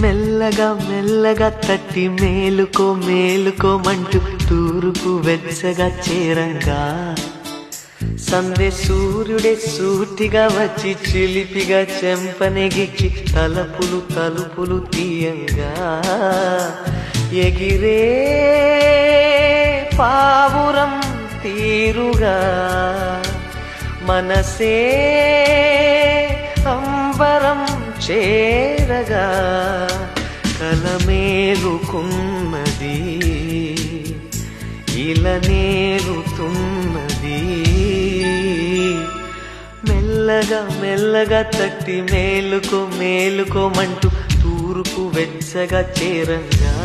మెల్లగా మెల్లగా తట్టి మేలుకో మేలుకోమంటూ తూరుకు వెచ్చగా చేరంగా సందే సూర్యుడే సూటిగా వచ్చి చిలిపిగా చెంపనెగిచ్చి తలుపులు తలుపులు తీయంగా ఎగిరే పావురం తీరుగా మనసే అంబరం చేరగా కలమేలుకున్నది ఇలనేలుతున్నది మెల్లగా మెల్లగా తట్టి మేలుకో మేలుకోమంటూ తూర్పు వెచ్చగా చేరంగా